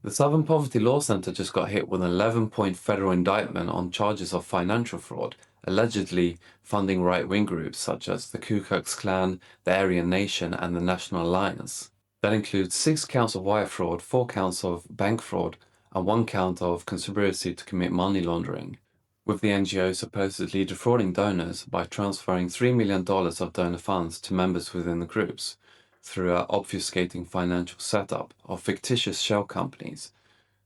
The Southern Poverty Law Center just got hit with an 11-point federal indictment on charges of financial fraud, allegedly funding right-wing groups such as the Ku Klux Klan, the Aryan Nation, and the National Alliance. That includes 6 counts of wire fraud, 4 counts of bank fraud, and 1 count of conspiracy to commit money laundering, with the NGO supposedly defrauding donors by transferring $3 million of donor funds to members within the groups through an obfuscating financial setup of fictitious shell companies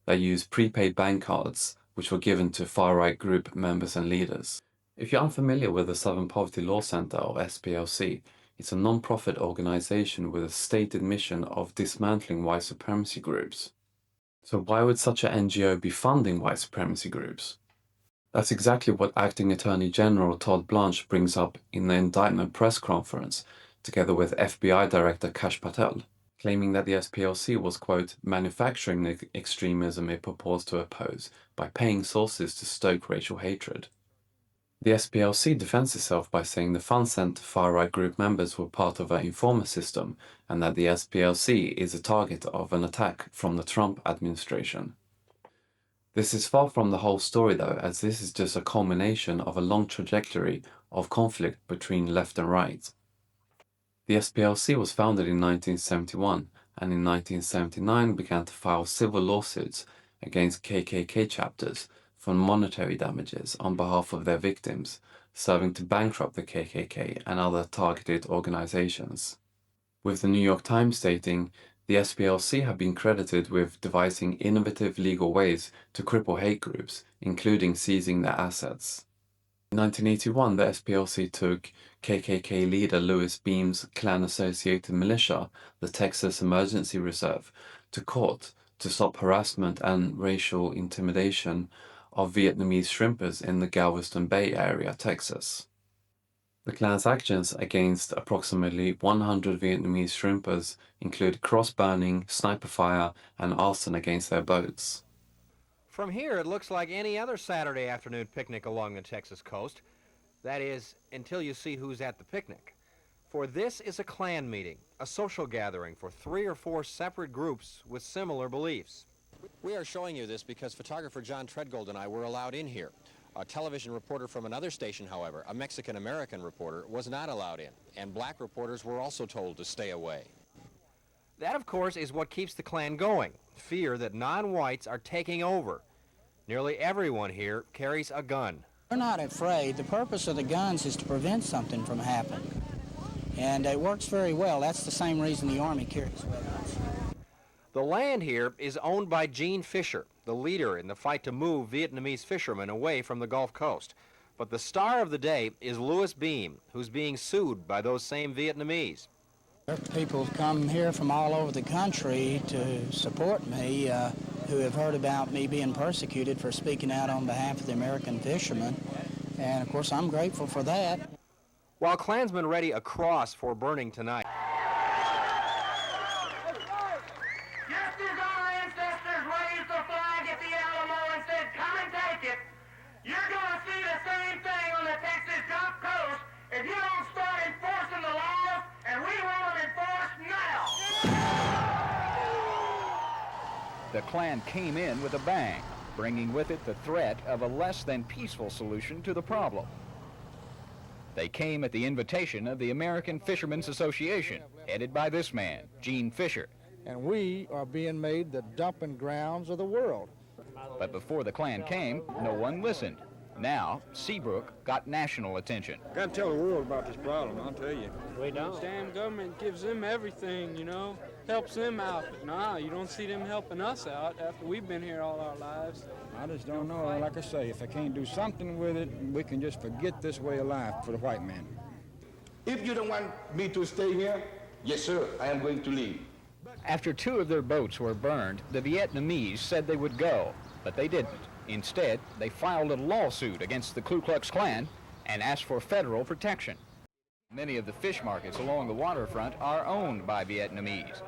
that use prepaid bank cards which were given to far-right group members and leaders. If you're unfamiliar with the Southern Poverty Law Center, or SPLC, it's a non-profit organization with a stated mission of dismantling white supremacy groups. So why would such an NGO be funding white supremacy groups? That's exactly what Acting Attorney General Todd Blanche brings up in the indictment press conference, together with FBI Director Kash Patel, claiming that the SPLC was, quote, manufacturing the extremism it purports to oppose by paying sources to stoke racial hatred. The SPLC defends itself by saying the funds sent to far-right group members were part of an informer system and that the SPLC is a target of an attack from the Trump administration. This is far from the whole story though, as this is just a culmination of a long trajectory of conflict between left and right. The SPLC was founded in 1971 and in 1979 began to file civil lawsuits against KKK chapters for monetary damages on behalf of their victims, serving to bankrupt the KKK and other targeted organizations. With the New York Times stating, the SPLC have been credited with devising innovative legal ways to cripple hate groups, including seizing their assets. In 1981, the SPLC took KKK leader Louis Beam's Klan-associated militia, the Texas Emergency Reserve, to court to stop harassment and racial intimidation of Vietnamese shrimpers in the Galveston Bay area, Texas. The Klan's actions against approximately 100 Vietnamese shrimpers include cross-burning, sniper fire, and arson against their boats. From here, it looks like any other Saturday afternoon picnic along the Texas coast. That is, until you see who's at the picnic. For this is a Klan meeting, a social gathering for 3 or 4 separate groups with similar beliefs. We are showing you this because photographer John Treadgold and I were allowed in here. A television reporter from another station, however, a Mexican-American reporter, was not allowed in, and black reporters were also told to stay away. That, of course, is what keeps the Klan going, fear that non-whites are taking over. Nearly everyone here carries a gun. We're not afraid. The purpose of the guns is to prevent something from happening, and it works very well. That's the same reason the Army carries weapons. The land here is owned by Gene Fisher, the leader in the fight to move Vietnamese fishermen away from the Gulf Coast. But the star of the day is Louis Beam, who's being sued by those same Vietnamese. People come here from all over the country to support me, who have heard about me being persecuted for speaking out on behalf of the American fishermen. And, of course, I'm grateful for that. While Klansmen ready a cross for burning tonight, the Klan came in with a bang, bringing with it the threat of a less than peaceful solution to the problem. They came at the invitation of the American Fishermen's Association, headed by this man, Gene Fisher. And we are being made the dumping grounds of the world. But before the Klan came, no one listened. Now, Seabrook got national attention. Got to tell the world about this problem, I'll tell you. We don't. The damn government gives them everything, you know, helps them out. Nah, you don't see them helping us out after we've been here all our lives. I just don't know. Like I say, if I can't do something with it, we can just forget this way of life for the white man. If you don't want me to stay here, yes, sir, I am going to leave. After 2 of their boats were burned, the Vietnamese said they would go, but they didn't. Instead, they filed a lawsuit against the Ku Klux Klan and asked for federal protection. Many of the fish markets along the waterfront are owned by Vietnamese.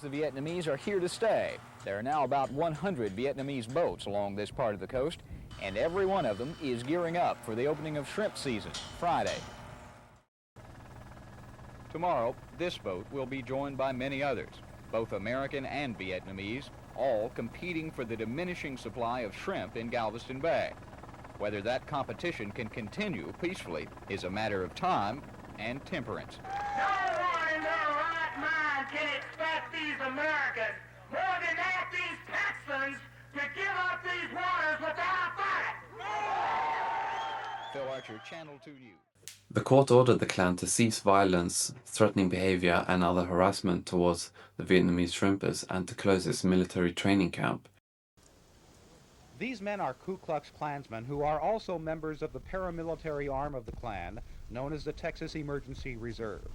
The Vietnamese are here to stay. There are now about 100 Vietnamese boats along this part of the coast, and every one of them is gearing up for the opening of shrimp season, Friday. Tomorrow, this boat will be joined by many others. both American and Vietnamese, all competing for the diminishing supply of shrimp in Galveston Bay. Whether that competition can continue peacefully is a matter of time and temperance. No one in their right mind can expect these Americans, more than that these Texans, to give up these waters without a fight. Phil Archer, Channel 2 News. The court ordered the clan to cease violence, threatening behavior, and other harassment towards the Vietnamese shrimpers and to close its military training camp. These men are Ku Klux Klansmen who are also members of the paramilitary arm of the Klan, known as the Texas Emergency Reserve.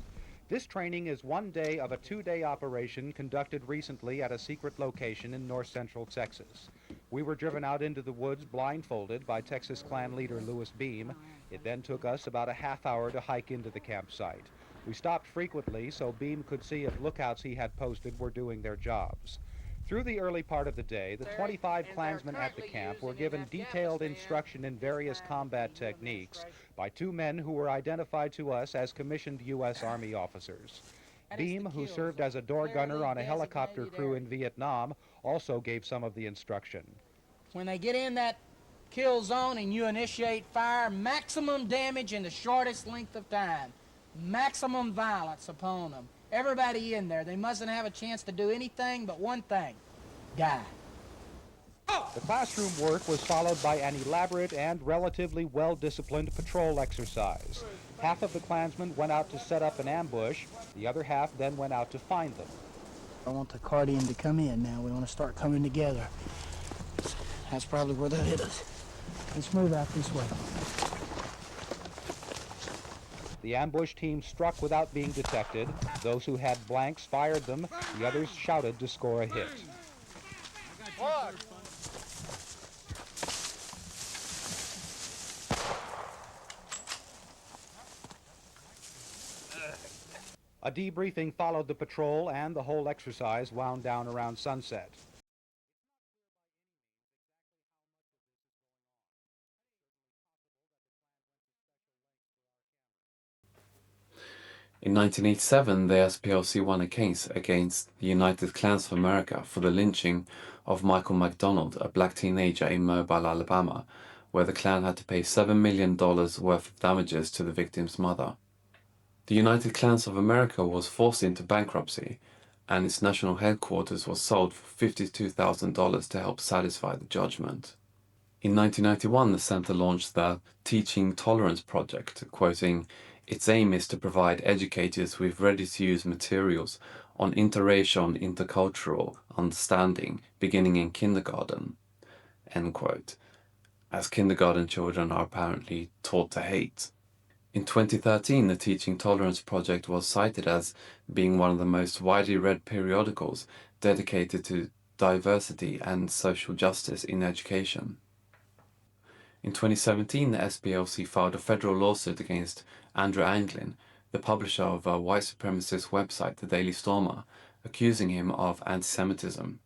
This training is one day of a two-day operation conducted recently at a secret location in north-central Texas. We were driven out into the woods blindfolded by Texas Klan leader Louis Beam. It then took us about a half hour to hike into the campsite. We stopped frequently so Beam could see if lookouts he had posted were doing their jobs. Through the early part of the day, the 25 Klansmen at the camp were given detailed instruction in various combat techniques by two men who were identified to us as commissioned U.S. Army officers. Beam, who served as a door gunner on a helicopter crew in Vietnam, also gave some of the instruction. When they get in that kill zone and you initiate fire, maximum damage in the shortest length of time, maximum violence upon them. Everybody in there, they mustn't have a chance to do anything but one thing, die. The classroom work was followed by an elaborate and relatively well-disciplined patrol exercise. Half of the Klansmen went out to set up an ambush, the other half then went out to find them. I want the Cardian to come in now. We want to start coming together. That's probably where they'll hit us. Let's move out this way. The ambush team struck without being detected. Those who had blanks fired them. The others shouted to score a hit. A debriefing followed the patrol, and the whole exercise wound down around sunset. In 1987, the SPLC won a case against the United Klans of America for the lynching of Michael McDonald, a black teenager in Mobile, Alabama, where the Klan had to pay $7 million worth of damages to the victim's mother. The United Klans of America was forced into bankruptcy, and its national headquarters was sold for $52,000 to help satisfy the judgment. In 1991, the center launched the Teaching Tolerance Project, quoting, "Its aim is to provide educators with ready-to-use materials on interracial and intercultural understanding beginning in kindergarten," end quote, as kindergarten children are apparently taught to hate. In 2013, the Teaching Tolerance Project was cited as being one of the most widely read periodicals dedicated to diversity and social justice in education. In 2017, the SPLC filed a federal lawsuit against Andrew Anglin, the publisher of a white supremacist website, The Daily Stormer, accusing him of anti-Semitism.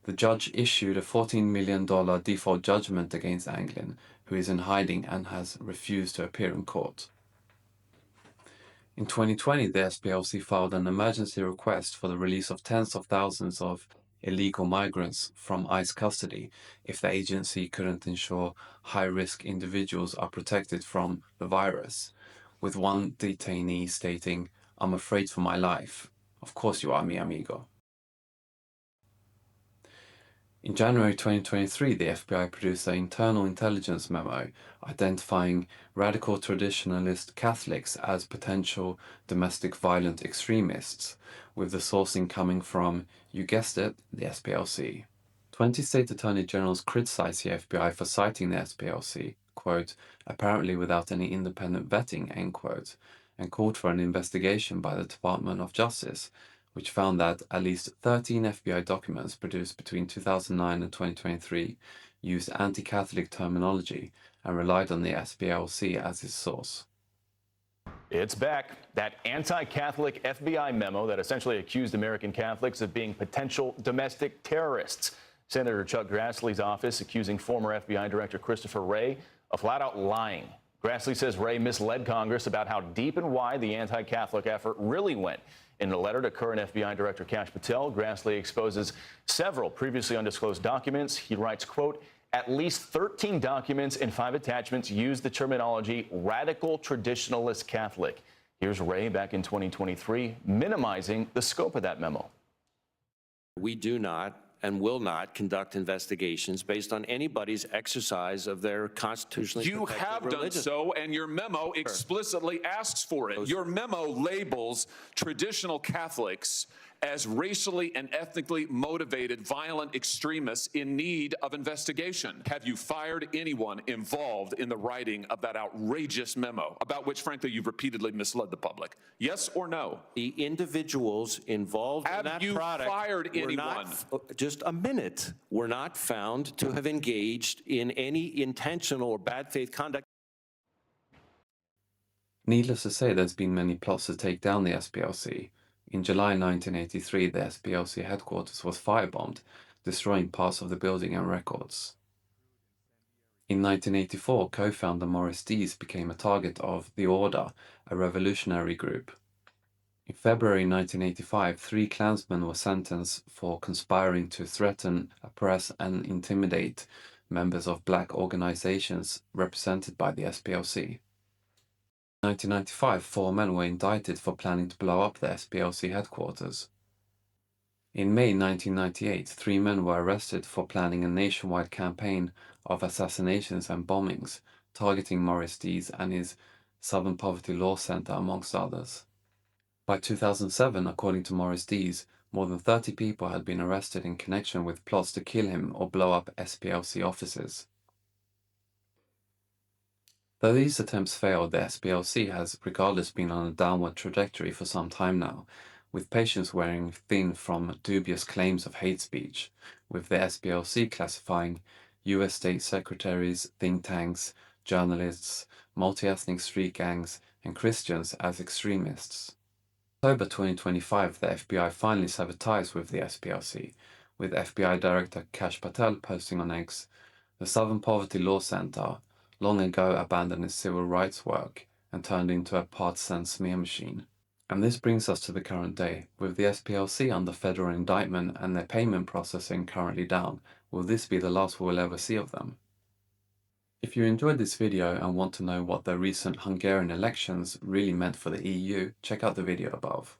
The judge issued a $14 million default judgment against Anglin, who is in hiding and has refused to appear in court. In 2020, the SPLC filed an emergency request for the release of tens of thousands of illegal migrants from ICE custody if the agency couldn't ensure high-risk individuals are protected from the virus, with one detainee stating, "I'm afraid for my life." Of course you are, mi amigo. In January 2023, the FBI produced an internal intelligence memo identifying radical traditionalist Catholics as potential domestic violent extremists, with the sourcing coming from, you guessed it, the SPLC. 20 state attorney generals criticized the FBI for citing the SPLC, quote, "apparently without any independent vetting," end quote, and called for an investigation by the Department of Justice, which found that at least 13 FBI documents produced between 2009 and 2023 used anti-Catholic terminology and relied on the SPLC as its source. It's back. That anti-Catholic FBI memo that essentially accused American Catholics of being potential domestic terrorists. Senator Chuck Grassley's office accusing former FBI Director Christopher Wray of flat-out lying. Grassley says Wray misled Congress about how deep and wide the anti-Catholic effort really went. In a letter to current FBI Director Kash Patel, Grassley exposes several previously undisclosed documents. He writes, quote, at least 13 documents and 5 attachments use the terminology radical traditionalist Catholic. Here's Ray back in 2023 minimizing the scope of that memo. We do not and will not conduct investigations based on anybody's exercise of their constitutionally You protected have religion. done so, and your memo explicitly asks for it. Your memo labels traditional Catholics as racially and ethnically motivated violent extremists in need of investigation. Have you fired anyone involved in the writing of that outrageous memo, about which, frankly, you've repeatedly misled the public? Yes or no? The individuals involved in that Have you product fired were anyone? Just a minute, were not found to have engaged in any intentional or bad faith conduct. Needless to say, there's been many plots to take down the SPLC. In July 1983, the SPLC headquarters was firebombed, destroying parts of the building and records. In 1984, co-founder Morris Dees became a target of The Order, a revolutionary group. In February 1985, 3 Klansmen were sentenced for conspiring to threaten, oppress, and intimidate members of black organizations represented by the SPLC. In 1995, 4 men were indicted for planning to blow up the SPLC headquarters. In May 1998, 3 men were arrested for planning a nationwide campaign of assassinations and bombings, targeting Morris Dees and his Southern Poverty Law Center, amongst others. By 2007, according to Morris Dees, more than 30 people had been arrested in connection with plots to kill him or blow up SPLC offices. Though these attempts failed, the SPLC has regardless been on a downward trajectory for some time now, with patients wearing thin from dubious claims of hate speech, with the SPLC classifying US state secretaries, think tanks, journalists, multi-ethnic street gangs, and Christians as extremists. In October 2025, the FBI finally severed ties with the SPLC, with FBI Director Kash Patel posting on X, "The Southern Poverty Law Center long ago abandoned its civil rights work and turned into a partisan smear machine." And this brings us to the current day. With the SPLC under federal indictment and their payment processing currently down, will this be the last we will ever see of them? If you enjoyed this video and want to know what the recent Hungarian elections really meant for the EU, check out the video above.